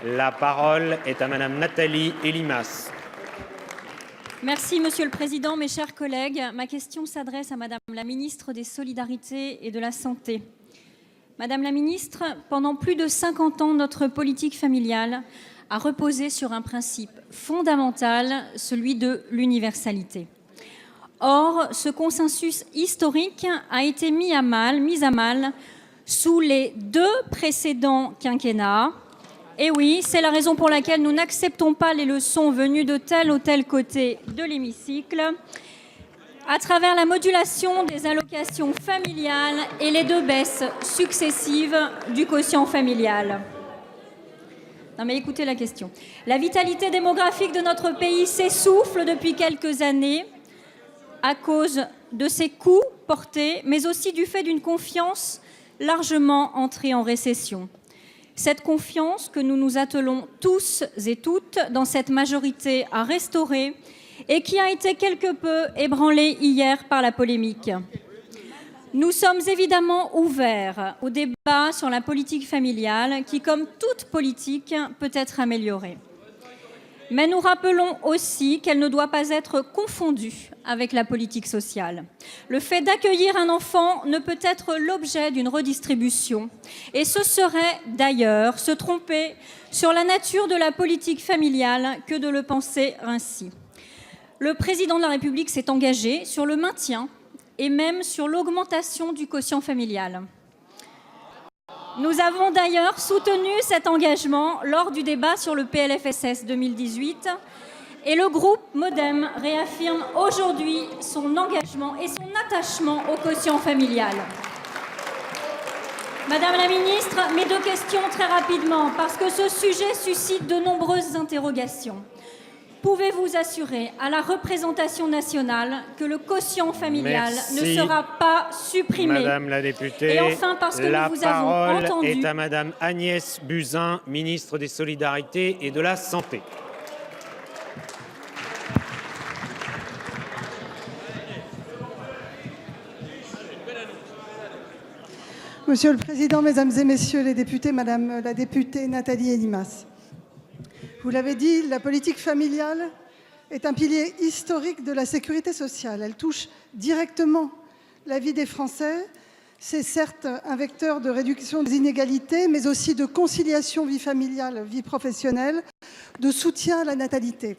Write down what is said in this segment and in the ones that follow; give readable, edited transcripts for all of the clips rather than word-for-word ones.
La parole est à Madame Nathalie Elimas. Merci Monsieur le Président, mes chers collègues. Ma question s'adresse à Madame la Ministre des Solidarités et de la Santé. Madame la Ministre, pendant plus de 50 ans, notre politique familiale a reposé sur un principe fondamental, celui de l'universalité. Or, ce consensus historique a été mis à mal sous les 2 précédents quinquennats. Et oui, c'est la raison pour laquelle nous n'acceptons pas les leçons venues de tel ou tel côté de l'hémicycle, à travers la modulation des allocations familiales et les 2 baisses successives du quotient familial. Non mais écoutez la question. La vitalité démographique de notre pays s'essouffle depuis quelques années à cause de ses coûts portés, mais aussi du fait d'une confiance largement entrée en récession. Cette confiance que nous nous attelons tous et toutes dans cette majorité à restaurer et qui a été quelque peu ébranlée hier par la polémique. Nous sommes évidemment ouverts au débat sur la politique familiale qui, comme toute politique, peut être améliorée. Mais nous rappelons aussi qu'elle ne doit pas être confondue avec la politique sociale. Le fait d'accueillir un enfant ne peut être l'objet d'une redistribution. Et ce serait d'ailleurs se tromper sur la nature de la politique familiale que de le penser ainsi. Le président de la République s'est engagé sur le maintien et même sur l'augmentation du quotient familial. Nous avons d'ailleurs soutenu cet engagement lors du débat sur le PLFSS 2018 et le groupe MoDem réaffirme aujourd'hui son engagement et son attachement au quotient familial. Madame la ministre, mes 2 questions très rapidement, parce que ce sujet suscite de nombreuses interrogations. Pouvez-vous assurer à la représentation nationale que le quotient familial ne sera pas supprimé? Madame la députée, et enfin, parce que nous vous avons entendu... La parole est à Madame Agnès Buzyn, ministre des Solidarités et de la Santé. Monsieur le Président, Mesdames et Messieurs les députés, Madame la députée Nathalie Elimas. Vous l'avez dit, la politique familiale est un pilier historique de la sécurité sociale. Elle touche directement la vie des Français. C'est certes un vecteur de réduction des inégalités, mais aussi de conciliation vie familiale, vie professionnelle, de soutien à la natalité.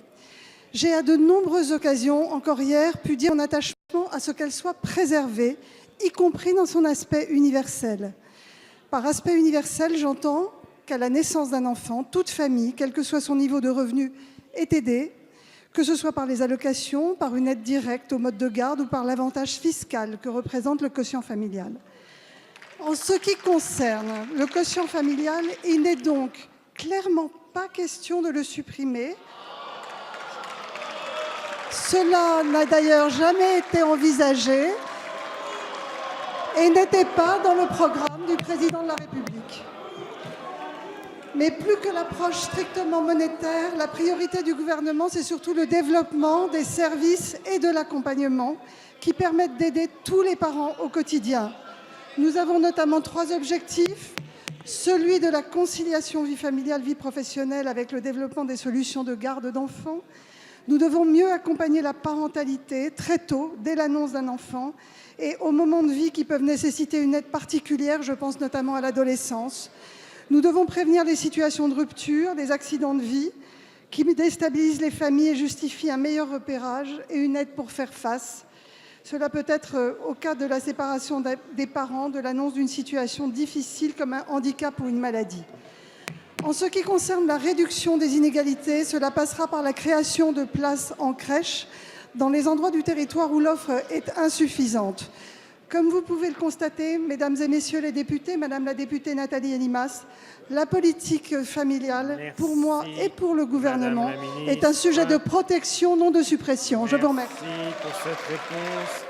J'ai à de nombreuses occasions, encore hier, pu dire mon attachement à ce qu'elle soit préservée, y compris dans son aspect universel. Par aspect universel, j'entends qu'à la naissance d'un enfant, toute famille, quel que soit son niveau de revenu, est aidée, que ce soit par les allocations, par une aide directe au mode de garde ou par l'avantage fiscal que représente le quotient familial. En ce qui concerne le quotient familial, il n'est donc clairement pas question de le supprimer. Cela n'a d'ailleurs jamais été envisagé et n'était pas dans le programme du président de la République. Mais plus que l'approche strictement monétaire, la priorité du gouvernement, c'est surtout le développement des services et de l'accompagnement qui permettent d'aider tous les parents au quotidien. Nous avons notamment 3 objectifs. Celui de la conciliation vie familiale, vie professionnelle avec le développement des solutions de garde d'enfants. Nous devons mieux accompagner la parentalité très tôt, dès l'annonce d'un enfant, et aux moments de vie qui peuvent nécessiter une aide particulière, je pense notamment à l'adolescence. Nous devons prévenir les situations de rupture, les accidents de vie qui déstabilisent les familles et justifient un meilleur repérage et une aide pour faire face. Cela peut être au cas de la séparation des parents, de l'annonce d'une situation difficile comme un handicap ou une maladie. En ce qui concerne la réduction des inégalités, cela passera par la création de places en crèche dans les endroits du territoire où l'offre est insuffisante. Comme vous pouvez le constater, mesdames et messieurs les députés, madame la députée Nathalie Elimas, la politique familiale, pour moi et pour le gouvernement, est un sujet de protection, non de suppression. Je vous remercie. Merci pour cette réponse.